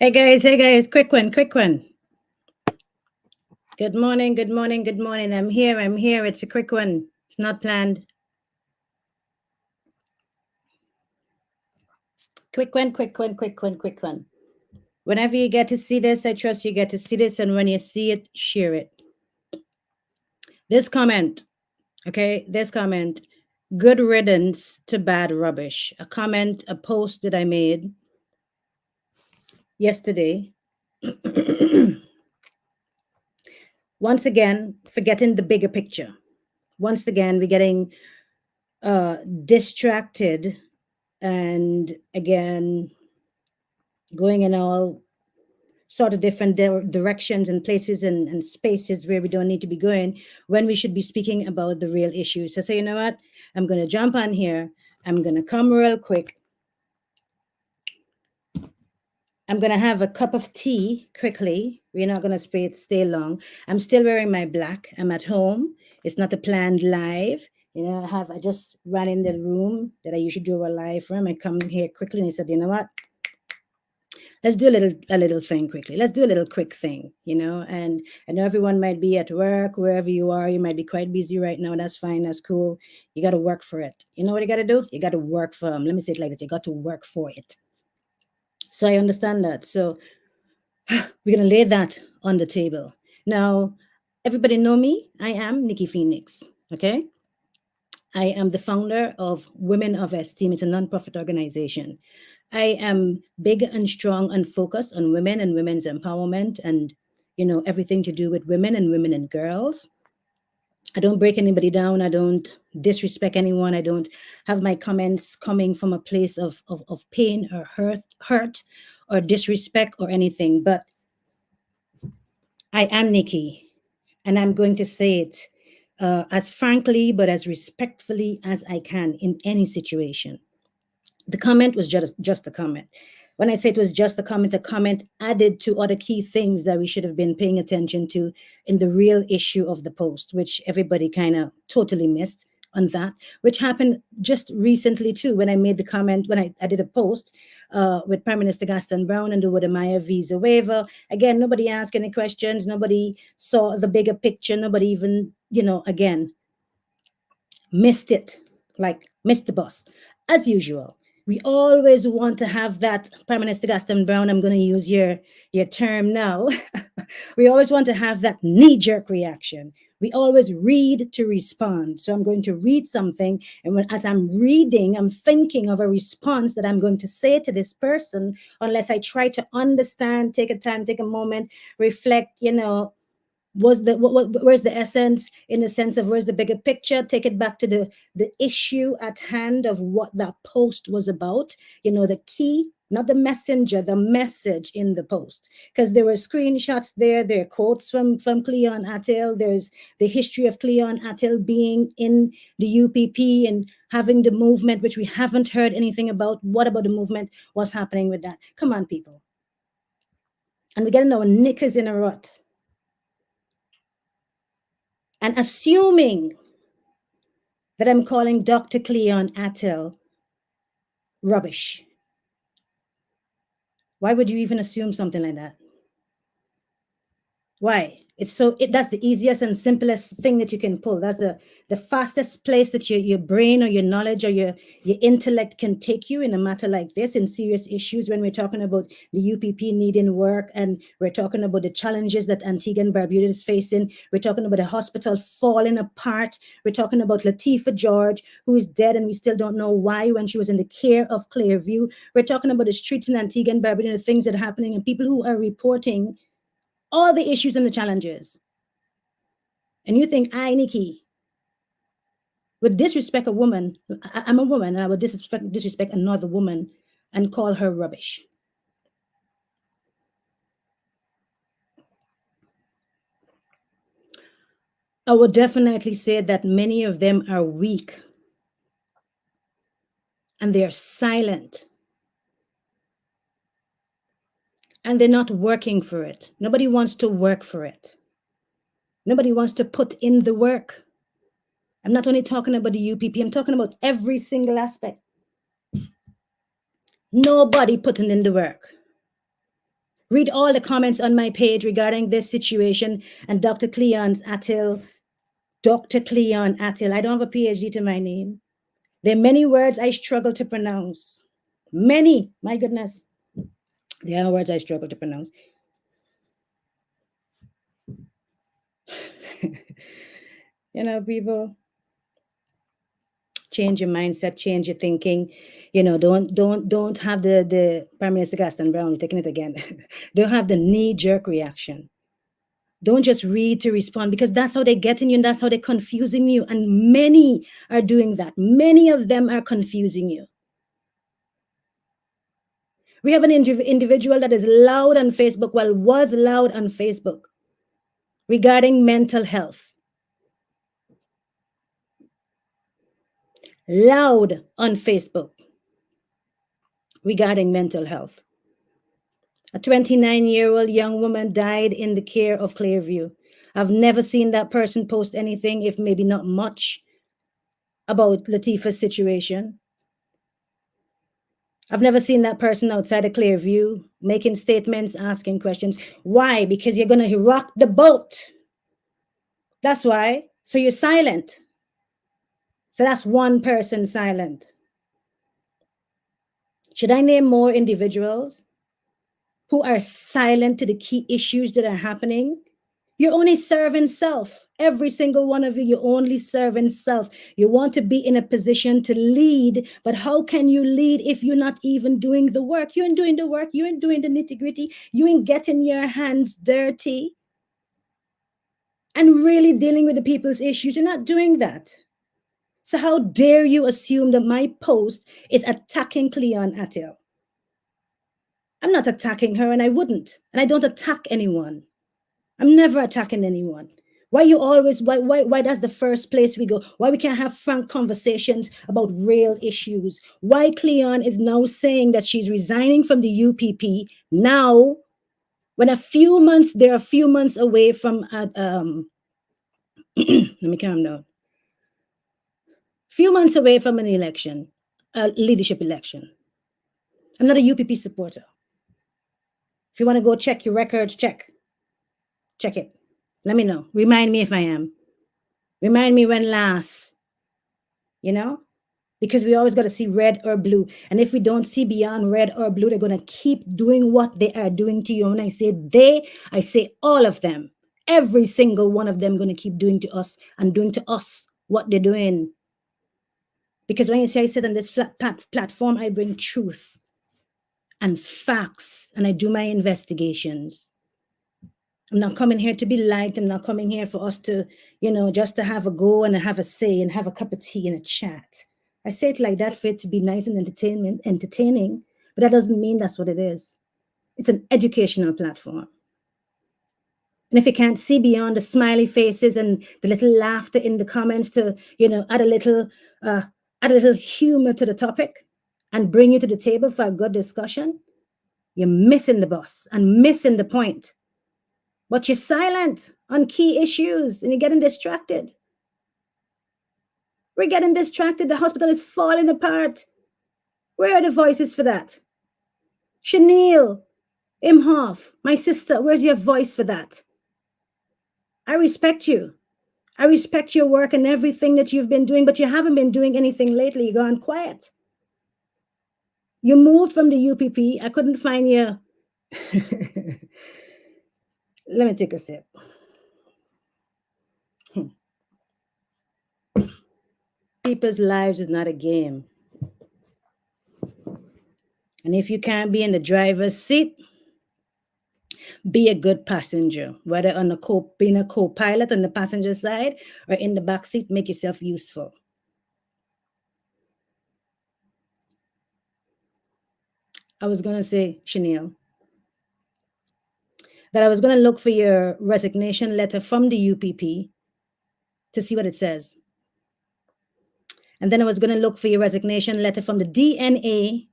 Hey guys, quick one, quick one. Good morning, good morning, good morning. I'm here. It's a quick one. It's not planned. Quick one, quick one, quick one, quick one. Whenever you get to see this, I trust you get to see this, and when you see it, share it. This comment, okay, this comment, good riddance to bad rubbish. A comment, a post that I made yesterday. Once again, forgetting the bigger picture. Once again, we're getting distracted and again going in all sort of different directions and places and spaces where we don't need to be going when we should be speaking about the real issues. So you know what, I'm going to jump on here, I'm going to come real quick, I'm going to have a cup of tea quickly, we're not going to stay long. I'm still wearing my black, I'm at home, it's not a planned live. You know, I just ran in the room that I usually do a live from. I come here quickly and I said, you know what? Let's do a little thing quickly. Let's do a little quick thing, you know. And I know everyone might be at work, wherever you are. You might be quite busy right now. That's fine. That's cool. You got to work for it. You know what you got to do? You got to work for them. Let me say it like this. You got to work for it. So I understand that. So we're gonna lay that on the table. Now, everybody know me. I am Nikki Phoenix. Okay. I am the founder of Women of Esteem. It's a nonprofit organization. I am big and strong and focused on women and women's empowerment and, you know, everything to do with women and girls. I don't break anybody down. I don't disrespect anyone. I don't have my comments coming from a place of pain or hurt or disrespect or anything. But I am Nikki, and I'm going to say it as frankly but as respectfully as I can in any situation. The comment was just a comment. When I say it was just a comment, the comment added to other key things that we should have been paying attention to in the real issue of the post, which everybody kind of totally missed on that, which happened just recently too, when I made the comment, when I did a post with Prime Minister Gaston Brown and the Wodamaya visa waiver. Again, nobody asked any questions. Nobody saw the bigger picture. Nobody even, you know, again, missed it, like missed the bus, as usual. We always want to have that, Prime Minister Gaston Brown, I'm going to use your term now. We always want to have that knee-jerk reaction. We always read to respond. So I'm going to read something, and as I'm reading, I'm thinking of a response that I'm going to say to this person, unless I try to understand, take a time, take a moment, reflect, you know, where's the essence, in the sense of where's the bigger picture, take it back to the issue at hand of what that post was about, you know, the key, not the messenger, the message in the post, because there were screenshots there are quotes from Cleon Athill, there's the history of Cleon Athill being in the UPP and having the movement, which we haven't heard anything about. What about the movement? What's happening with that? Come on, people. And we're getting our knickers in a rut and assuming that I'm calling Dr. Cleon Athill rubbish. Why would you even assume something like that? Why? That's the easiest and simplest thing that you can pull. That's the fastest place that your brain or your knowledge or your intellect can take you in a matter like this, in serious issues, when we're talking about the UPP needing work, and we're talking about the challenges that Antigua and Barbuda is facing. We're talking about the hospital falling apart. We're talking about Latifah George, who is dead and we still don't know why, when she was in the care of Clearview. We're talking about the streets in Antigua and Barbuda and the things that are happening and people who are reporting all the issues and the challenges. And you think I, Nikki, would disrespect a woman? I'm a woman, and I would disrespect another woman and call her rubbish. I would definitely say that many of them are weak and they're silent and they're not working for it. Nobody wants to work for it. Nobody wants to put in the work. I'm not only talking about the UPP, I'm talking about every single aspect. Nobody putting in the work. Read all the comments on my page regarding this situation and Dr. Cleon's Athill. Dr. Cleon Athill. I don't have a PhD to my name. There are many words I struggle to pronounce. Many, my goodness. There are words I struggle to pronounce. You know, people, change your mindset, change your thinking. You know, don't have the Prime Minister Gaston Brown taking it again. Don't have the knee-jerk reaction. Don't just read to respond, because that's how they're getting you and that's how they're confusing you. And many are doing that. Many of them are confusing you. We have an individual that is loud on Facebook, well, was loud on Facebook regarding mental health. Loud on Facebook regarding mental health. A 29-year-old young woman died in the care of Clearview. I've never seen that person post anything, if maybe not much, about Latifah's situation. I've never seen that person outside of Clearview making statements, asking questions. Why? Because you're going to rock the boat. That's why. So you're silent. So that's one person silent. Should I name more individuals who are silent to the key issues that are happening? You're only serving self. Every single one of you, you're only serving self. You want to be in a position to lead, but how can you lead if you're not even doing the work? You ain't doing the work. You ain't doing the nitty-gritty. You ain't getting your hands dirty and really dealing with the people's issues. You're not doing that. So how dare you assume that my post is attacking Cleon Athill? I'm not attacking her, and I wouldn't. And I don't attack anyone. I'm never attacking anyone. Why you always, why that's the first place we go? Why we can't have frank conversations about real issues? Why Cleon is now saying that she's resigning from the UPP now, when they're a few months away from, let me calm down. Few months away from an election, a leadership election. I'm not a UPP supporter. If you want to go check your records, check it. Let me know. Remind me if I am. Remind me when last, you know, because we always got to see red or blue. And if we don't see beyond red or blue, they're going to keep doing what they are doing to you. When I say they, I say all of them. Every single one of them going to keep doing to us and doing to us what they're doing. Because when you say I sit on this platform, I bring truth and facts, and I do my investigations. I'm not coming here to be liked. I'm not coming here for us to, you know, just to have a go and have a say and have a cup of tea and a chat. I say it like that for it to be nice and entertaining, but that doesn't mean that's what it is. It's an educational platform. And if you can't see beyond the smiley faces and the little laughter in the comments to, you know, add a little humor to the topic and bring you to the table for a good discussion, you're missing the bus and missing the point. But you're silent on key issues and you're getting distracted. We're getting distracted. The hospital is falling apart. Where are the voices for that? Chanel, Imhoff, my sister, where's your voice for that? I respect you. I respect your work and everything that you've been doing, but you haven't been doing anything lately. You've gone quiet. You moved from the UPP. I couldn't find you. Let me take a sip. People's lives is not a game. And if you can't be in the driver's seat, be a good passenger, whether on being a co-pilot on the passenger side or in the back seat, make yourself useful. I was going to say, Chanel, that I was going to look for your resignation letter from the UPP to see what it says. And then I was going to look for your resignation letter from the DNA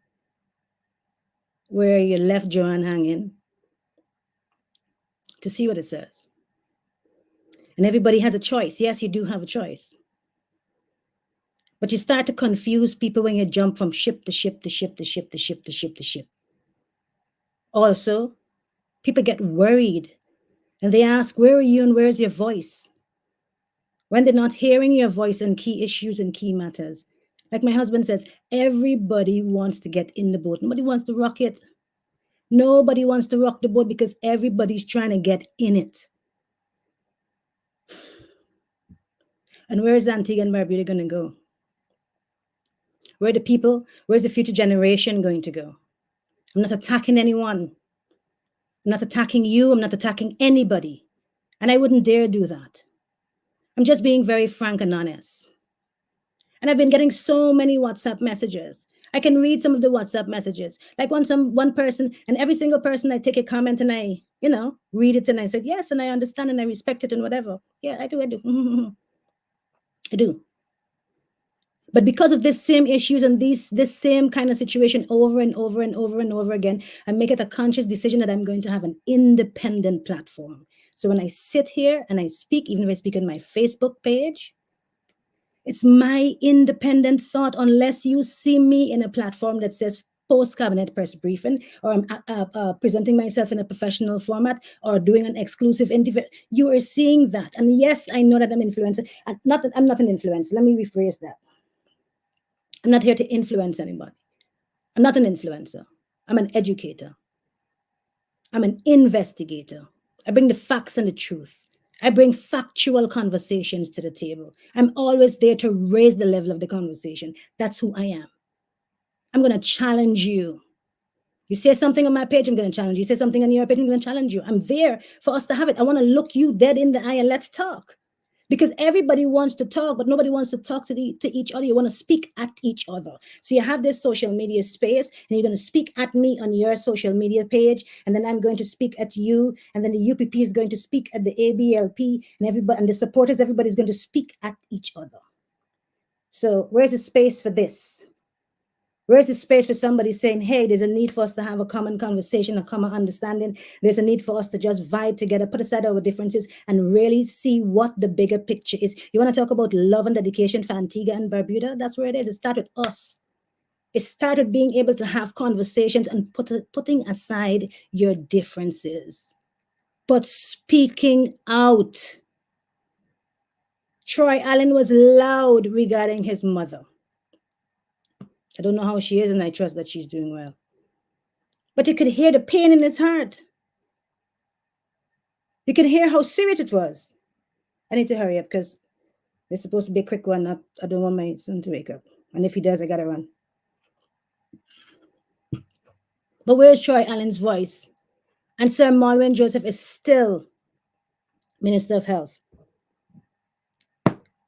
where you left Joanne hanging to see what it says. And everybody has a choice. Yes, you do have a choice. But you start to confuse people when you jump from ship to ship to ship to ship to ship to ship to ship. Also, People get worried and they ask, where are you and where's your voice? When they're not hearing your voice on key issues and key matters. Like my husband says, everybody wants to get in the boat. Nobody wants to rock it. Nobody wants to rock the boat because everybody's trying to get in it. And where's Antigua and Barbuda going to go? Where are the people? Where's the future generation going to go? I'm not attacking anyone. I'm not attacking you. I'm not attacking anybody. And I wouldn't dare do that. I'm just being very frank and honest. And I've been getting so many WhatsApp messages. I can read some of the WhatsApp messages. Like one person, and every single person, I take a comment and I, read it and I said, yes, and I understand and I respect it and whatever. Yeah, I do. I do. But because of this same issues and this same kind of situation over and over and over and over again, I make it a conscious decision that I'm going to have an independent platform. So when I sit here and I speak, even if I speak on my Facebook page, it's my independent thought, unless you see me in a platform that says post-cabinet press briefing, or I'm presenting myself in a professional format, or doing an exclusive interview. You are seeing that. And yes, I know that I'm influencer. I'm not an influencer. Let me rephrase that. I'm not here to influence anybody. I'm not an influencer. I'm an educator. I'm an investigator. I bring the facts and the truth. I bring factual conversations to the table. I'm always there to raise the level of the conversation. That's who I am. I'm going to challenge you. You say something on my page, I'm going to challenge you. You say something on your page, I'm going to challenge you. I'm there for us to have it. I want to look you dead in the eye and let's talk. Because everybody wants to talk, but nobody wants to talk to each other. You want to speak at each other. So you have this social media space, and you're going to speak at me on your social media page, and then I'm going to speak at you, and then the UPP is going to speak at the ABLP, and everybody, and the supporters, everybody's going to speak at each other. So where's the space for this? Where's the space for somebody saying, hey, there's a need for us to have a common conversation, a common understanding. There's a need for us to just vibe together, put aside our differences, and really see what the bigger picture is. You want to talk about love and dedication for Antigua and Barbuda? That's where it is. It started with us. It started being able to have conversations and putting aside your differences, but speaking out. Troy Allen was loud regarding his mother. I don't know how she is, and I trust that she's doing well. But you could hear the pain in his heart. You can hear how serious it was. I need to hurry up because it's supposed to be a quick one. I don't want my son to wake up. And if he does, I got to run. But where's Troy Allen's voice? And Sir Malwyn Joseph is still Minister of Health.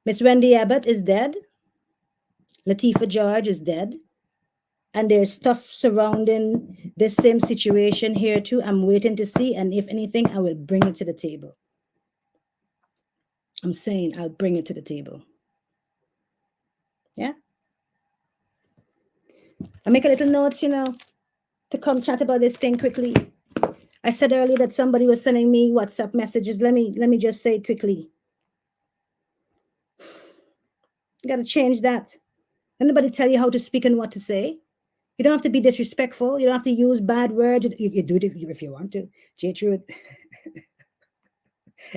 Miss Wendy Abbott is dead. Latifah George is dead. And there's stuff surrounding this same situation here too. I'm waiting to see. And if anything, I will bring it to the table. I'm saying I'll bring it to the table. Yeah. I make a little notes, to come chat about this thing quickly. I said earlier that somebody was sending me WhatsApp messages. Let me just say it quickly. You got to change that. Anybody tell you how to speak and what to say? You don't have to be disrespectful. You don't have to use bad words. You do it if you want to. J-Truth.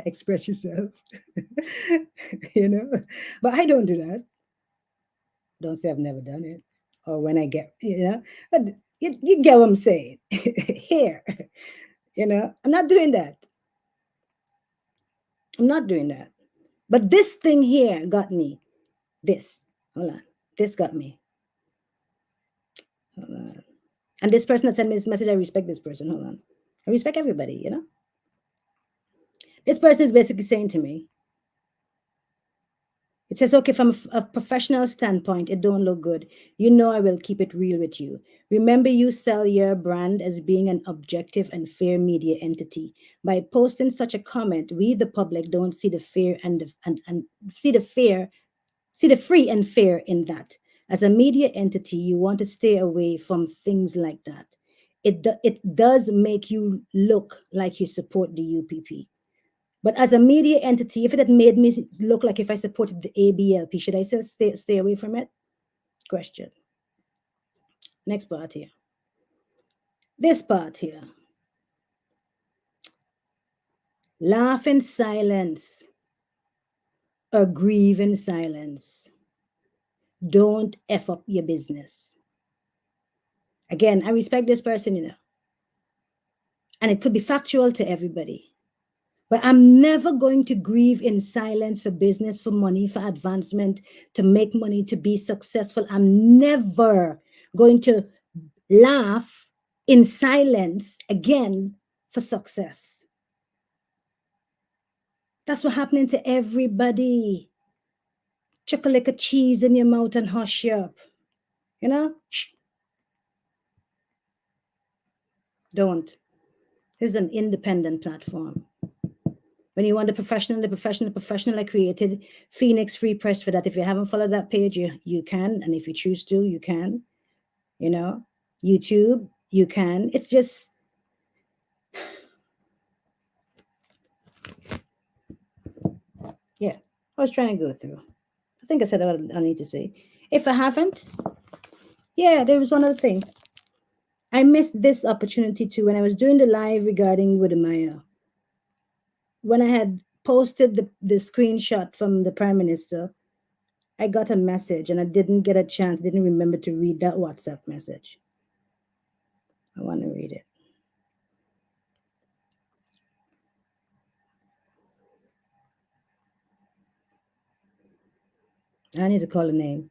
Express yourself. But I don't do that. Don't say I've never done it. Or when I get, but you get what I'm saying. Here, I'm not doing that. I'm not doing that. But this thing here got me. This. Hold on. This got me. Hold on. And this person that sent me this message, I respect this person. Hold on. I respect everybody, This person is basically saying to me, it says, okay, from a professional standpoint, it don't look good. I will keep it real with you. Remember, you sell your brand as being an objective and fair media entity. By posting such a comment, we, the public, don't see the fair and see the free and fair in that. As a media entity, you want to stay away from things like that. It does make you look like you support the UPP. But as a media entity, if it had made me look like if I supported the ABLP, should I still stay away from it? Question. Next part here. This part here. Laugh in silence or grieve in silence. Don't F up your business. Again, I respect this person, and it could be factual to everybody. But I'm never going to grieve in silence for business, for money, for advancement, to make money, to be successful. I'm never going to laugh in silence again for success. That's what's happening to everybody. Chuck a lick of cheese in your mouth and hush you up. Shh, don't. This is an independent platform. When you want the professional, I created Phoenix Free Press for that. If you haven't followed that page, you can. And if you choose to, you can. YouTube, you can. It's just, yeah, I was trying to go through. I think I said what I need to say. If I haven't, yeah, there was one other thing. I missed this opportunity too when I was doing the live regarding Wudamaya. When I had posted the screenshot from the Prime Minister, I got a message and I didn't get a chance, didn't remember to read that WhatsApp message. I want to read it. I need to call a name.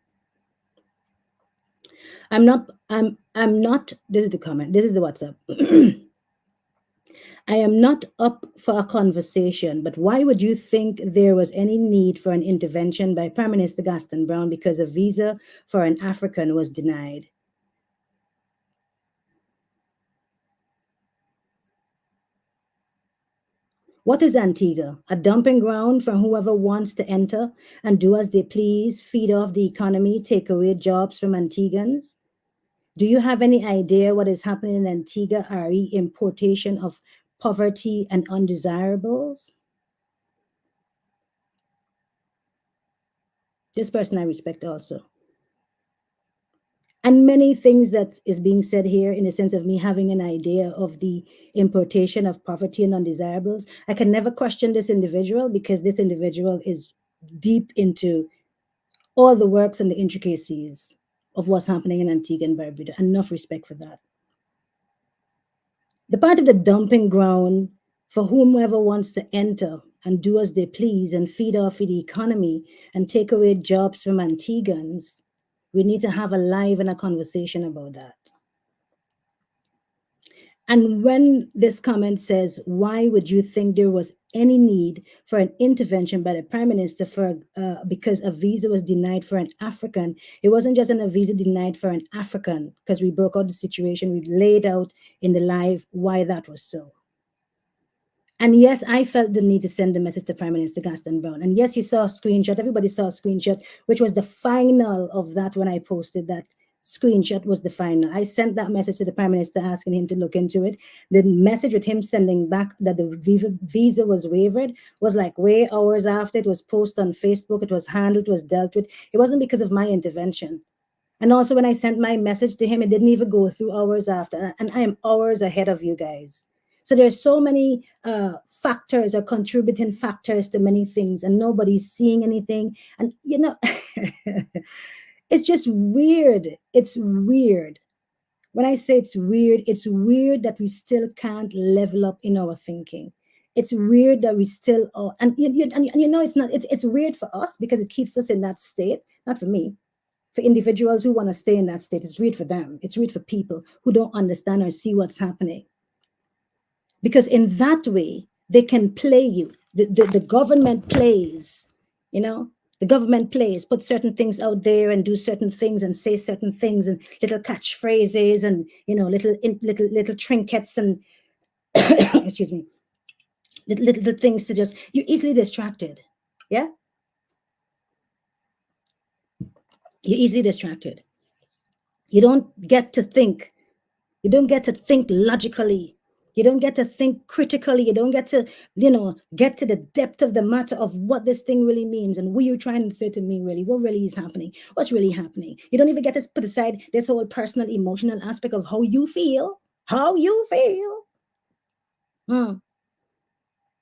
I'm not, this is the comment, this is the WhatsApp. I am not up for a conversation, but why would you think there was any need for an intervention by Prime Minister Gaston Brown because a visa for an African was denied? What is Antigua? A dumping ground for whoever wants to enter and do as they please, feed off the economy, take away jobs from Antiguans? Do you have any idea what is happening in Antigua, re importation of poverty and undesirables? This person I respect also. And many things that is being said here in the sense of me having an idea of the importation of poverty and undesirables. I can never question this individual because this individual is deep into all the works and the intricacies of what's happening in Antigua and Barbuda. Enough respect for that. The part of the dumping ground for whomever wants to enter and do as they please and feed off the economy and take away jobs from Antiguans, we need to have a live and a conversation about that. And when this comment says, why would you think there was any need for an intervention by the Prime Minister because a visa was denied for an African? It wasn't just a visa denied for an African, because we broke out the situation. We laid out in the live why that was so. And yes, I felt the need to send a message to Prime Minister Gaston Brown. And yes, you saw a screenshot. Everybody saw a screenshot, which was the final of that when I posted that screenshot was the final. I sent that message to the Prime Minister asking him to look into it. The message with him sending back that the visa was waived was like way hours after it was posted on Facebook. It was handled, it was dealt with. It wasn't because of my intervention. And also when I sent my message to him, it didn't even go through hours after. And I am hours ahead of you guys. So there's so many factors or contributing factors to many things, and nobody's seeing anything. And it's just weird. It's weird. When I say it's weird that we still can't level up in our thinking. It's weird that we still are, and it's not. It's weird for us because it keeps us in that state. Not for me. For individuals who want to stay in that state, it's weird for them. It's weird for people who don't understand or see what's happening. Because in that way, they can play you. The government plays, the government plays, put certain things out there and do certain things and say certain things and little catchphrases and, little trinkets and, excuse me, little things to just, you're easily distracted. Yeah? You're easily distracted. You don't get to think. You don't get to think logically. You don't get to think critically. You don't get to, get to the depth of the matter of what this thing really means and what you're trying to say to me, really. What really is happening? What's really happening? You don't even get to put aside this whole personal, emotional aspect of how you feel. How you feel.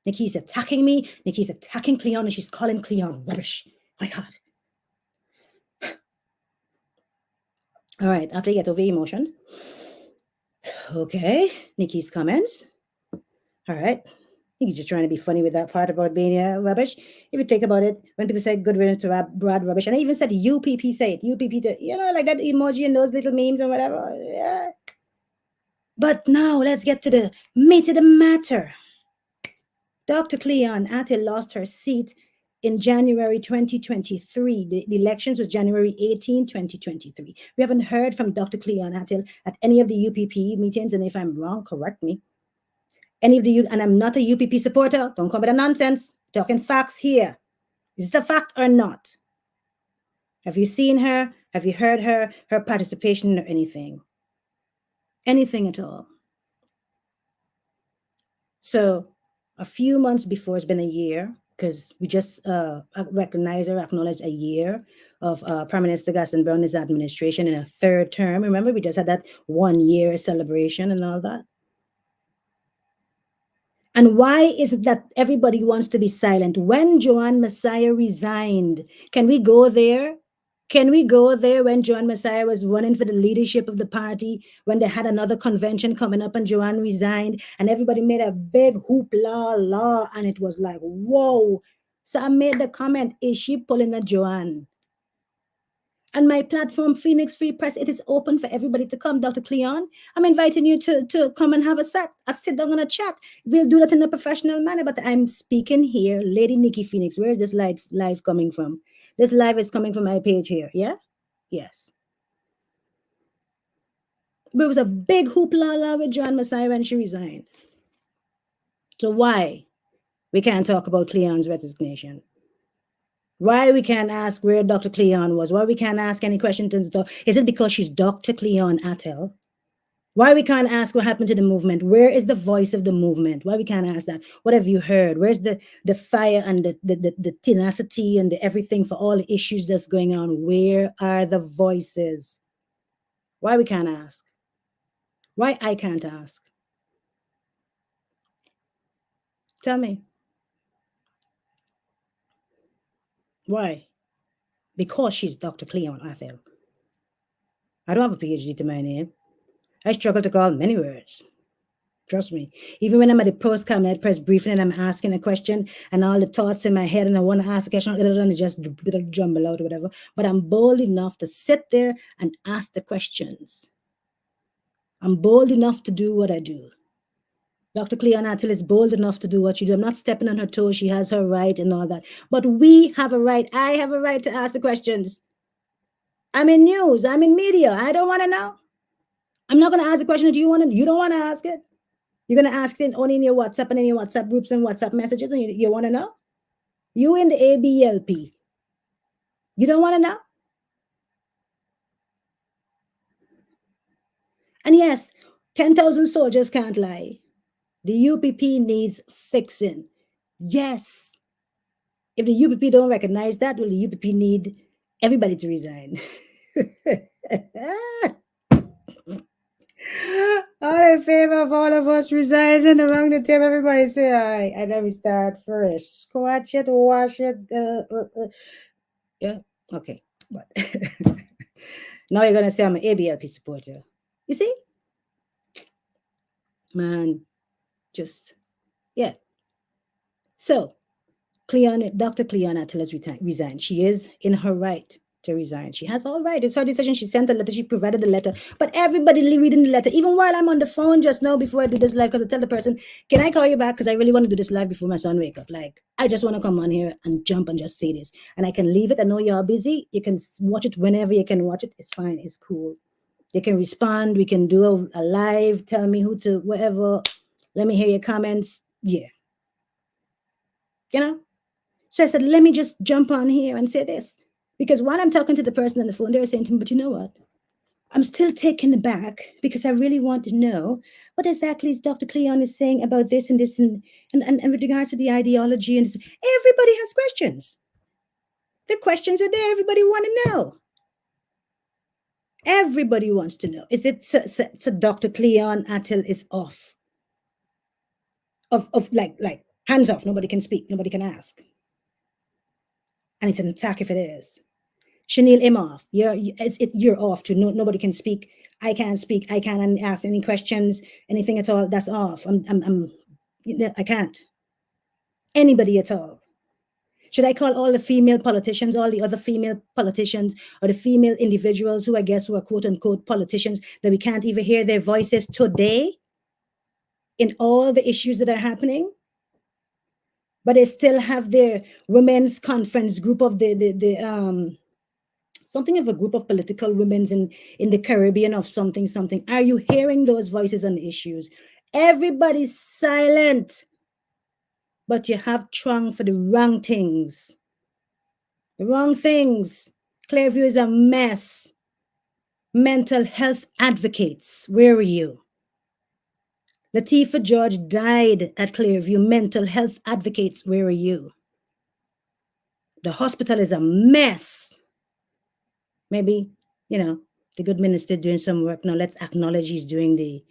Nikki's attacking me. Nikki's attacking Cleon, and she's calling Cleon rubbish. My God. All right, after you get over emotions. Okay, Nikki's comments. All right. I think he's just trying to be funny with that part about being rubbish. If you think about it, when people say good riddance to Brad rubbish, and I even said UPP say it, UPP, like that emoji and those little memes and whatever. Yeah. But now let's get to the meat of the matter. Dr. Cleon Athill lost her seat in January 2023. The elections was January 18, 2023. We haven't heard from Dr. Cleon Athill at any of the UPP meetings, and if I'm wrong, correct me. Any of the, and I'm not a UPP supporter. Don't come with the nonsense. Talking facts here. Is it a fact or not? Have you seen her? Have you heard her participation or anything? Anything at all? So a few months before, it's been a year, because we just recognize or acknowledge a year of Prime Minister Gaston Brown's administration in a third term. Remember, we just had that 1 year celebration and all that. And why is it that everybody wants to be silent? When Joanne Messiah resigned, can we go there? Can we go there when Joanne Messiah was running for the leadership of the party, when they had another convention coming up and Joanne resigned and everybody made a big hoopla, and it was like, whoa. So I made the comment, is she pulling a Joanne? And my platform, Phoenix Free Press, it is open for everybody to come. Dr. Cleon, I'm inviting you to come and have a sit down and a chat. We'll do that in a professional manner, but I'm speaking here. Lady Nikki Phoenix, where is this live coming from? This live is coming from my page here, yeah? Yes. There was a big hoopla with John Messiah when she resigned. So why we can't talk about Cleon's resignation? Why we can't ask where Dr. Cleon was? Why we can't ask any questions? Is it because she's Dr. Cleon Athill? Why we can't ask what happened to the movement? Where is the voice of the movement? Why we can't ask that? What have you heard? Where's the fire and the tenacity and the everything for all the issues that's going on? Where are the voices? Why we can't ask? Why I can't ask? Tell me. Why? Because she's Dr. Cleon Athill. I don't have a PhD to my name. I struggle to call many words. Trust me. Even when I'm at the post cabinet press briefing and I'm asking a question and all the thoughts in my head and I want to ask a question, and just jumble out or whatever. But I'm bold enough to sit there and ask the questions. I'm bold enough to do what I do. Dr. Cleon Athill is bold enough to do what you do. I'm not stepping on her toes. She has her right and all that. But we have a right. I have a right to ask the questions. I'm in news. I'm in media. I don't want to know. I'm not going to ask the question that you want to. You don't want to ask it. You're going to ask it only in your WhatsApp and in your WhatsApp groups and WhatsApp messages, and you want to know? You in the ABLP. You don't want to know? And yes, 10,000 soldiers can't lie. The UPP needs fixing. Yes. If the UPP don't recognize that, will the UPP need everybody to resign? All in favor of all of us resigning around the table, everybody say aye. And then we start fresh. Scratch it, wash it. Yeah, okay. But now you're going to say I'm an ABLP supporter. You see? Man, just, yeah. So, Dr. Cleon Athill has resigned. She is in her right to resign. She has all right. It's her decision. She sent a letter. She provided the letter. But everybody reading the letter, even while I'm on the phone just now before I do this live, because I tell the person, can I call you back? Because I really want to do this live before my son wake up. Like, I just want to come on here and jump and just say this. And I can leave it. I know you're busy. You can watch it whenever you can watch it. It's fine. It's cool. You can respond. We can do a live. Tell me who to, whatever. Let me hear your comments. Yeah. You know? So I said, let me just jump on here and say this. Because while I'm talking to the person on the phone, they're saying to me, but you know what? I'm still taken aback because I really want to know what exactly is Dr. Cleon is saying about this and this and with regards to the ideology. And this. Everybody has questions. The questions are there. Everybody want to know. Everybody wants to know. Is it so Dr. Cleon Athill is off? Of like Hands off. Nobody can speak. Nobody can ask. And it's an attack if it is. Chanel, I'm off. You're off too. Nobody can speak. I can't speak. I can't ask any questions, anything at all. That's off. I can't. Anybody at all. Should I call all the female politicians, all the other female politicians, or the female individuals who I guess were quote unquote politicians that we can't even hear their voices today in all the issues that are happening? But they still have their women's conference group of the something of a group of political women's in the Caribbean of something. Are you hearing those voices on the issues? Everybody's silent, but you have Trung for the wrong things. The wrong things. Clearview is a mess. Mental health advocates, where are you? Latifah George died at Clearview. Mental health advocates, where are you? The hospital is a mess. Maybe, the good minister doing some work. Now let's acknowledge he's doing the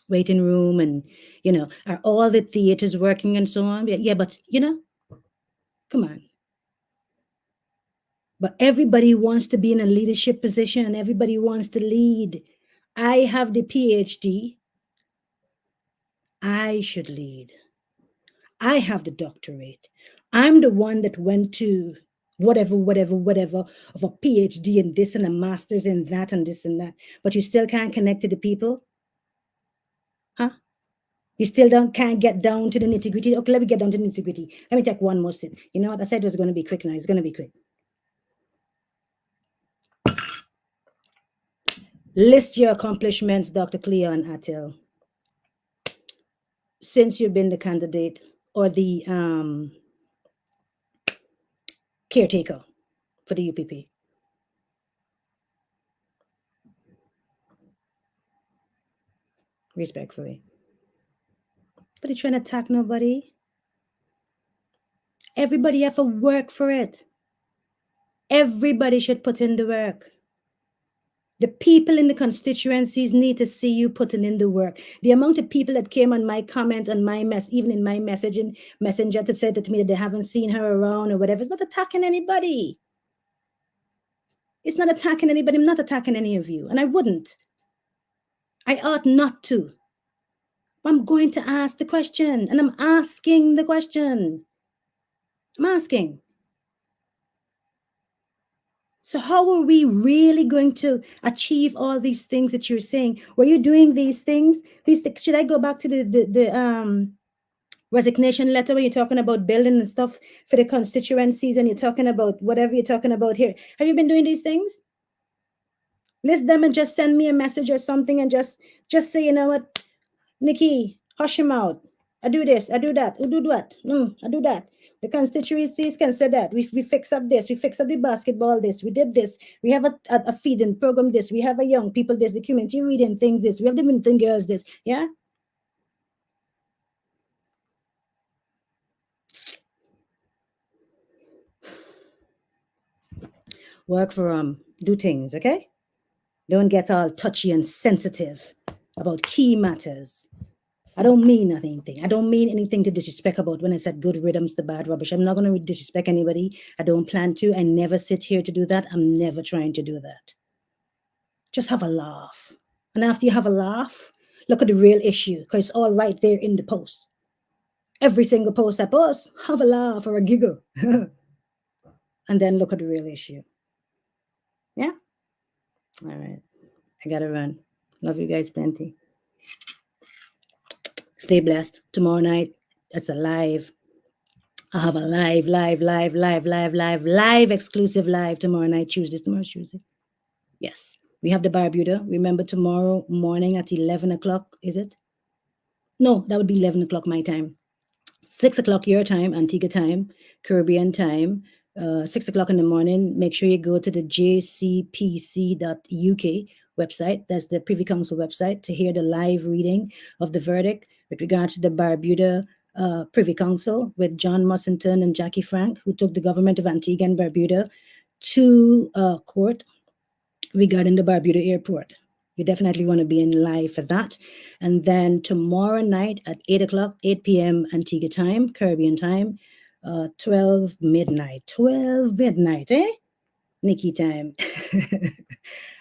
waiting room and, are all the theaters working and so on? Yeah, but, come on. But everybody wants to be in a leadership position. Everybody wants to lead. I have the PhD. I should lead. I have the doctorate. I'm the one that went to whatever of a PhD in this and a master's in that and this and that. But you still can't connect to the people? Huh? You still can't get down to the nitty-gritty? Okay, let me get down to the nitty-gritty. Let me take one more sip. You know what? I said it was going to be quick now. It's going to be quick. List your accomplishments, Dr. Cleon Athill, since you've been the candidate or the caretaker for the UPP. Respectfully. But you're trying to attack nobody. Everybody have to work for it. Everybody should put in the work. The people in the constituencies need to see you putting in the work. The amount of people that came on my comment on my even in my messenger to say to me that they haven't seen her around or whatever, it's not attacking anybody. It's not attacking anybody. I'm not attacking any of you. And I wouldn't. I ought not to. I'm going to ask the question. And I'm asking the question. I'm asking. So how are we really going to achieve all these things that you're saying? Were you doing these things? Should I go back to the resignation letter where you're talking about building and stuff for the constituencies and you're talking about whatever you're talking about here? Have you been doing these things? List them and just send me a message or something and just say, you know what, Nikki, hush him out. I do this, I do that. I do that. I do that. The constituencies can say that. We fix up this. We fix up the basketball this. We did this. We have a feeding program this. We have a young people this. The community reading things this. We have the Minton girls this. Yeah? Work for do things, okay? Don't get all touchy and sensitive about key matters. I don't mean anything. I don't mean anything to disrespect about when I said good riddance to bad rubbish. I'm not going to disrespect anybody. I don't plan to. I never sit here to do that. I'm never trying to do that. Just have a laugh. And after you have a laugh, look at the real issue because it's all right there in the post. Every single post I post, have a laugh or a giggle. And then look at the real issue. Yeah? All right. I got to run. Love you guys plenty. Stay blessed. Tomorrow night, it's a live. I have a live exclusive live tomorrow night, Tuesday. Tomorrow's Tuesday. Yes. We have the Barbuda. Remember tomorrow morning at 11 o'clock, is it? No, that would be 11 o'clock my time. 6 o'clock your time, Antigua time, Caribbean time. 6 o'clock in the morning. Make sure you go to the jcpc.uk website. That's the Privy Council website to hear the live reading of the verdict with regard to the Barbuda Privy Council with John Mussington and Jackie Frank, who took the government of Antigua and Barbuda to court regarding the Barbuda airport. You definitely want to be in live for that. And then tomorrow night at 8 o'clock, 8 p.m. Antigua time, Caribbean time, 12 midnight. 12 midnight, eh? Nikki time.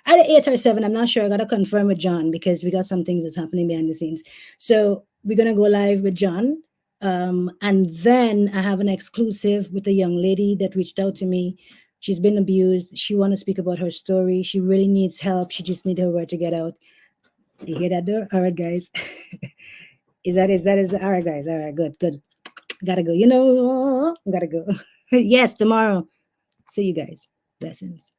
Either 8 or 7, I'm not sure. I gotta confirm with John because we got some things that's happening behind the scenes. So we're gonna go live with John. And then I have an exclusive with a young lady that reached out to me. She's been abused. She want to speak about her story. She really needs help. She just need her word to get out. You hear that door? All right, guys. Is all right, guys. All right, good. Gotta go. Gotta go. Yes, tomorrow. See you guys. Blessings.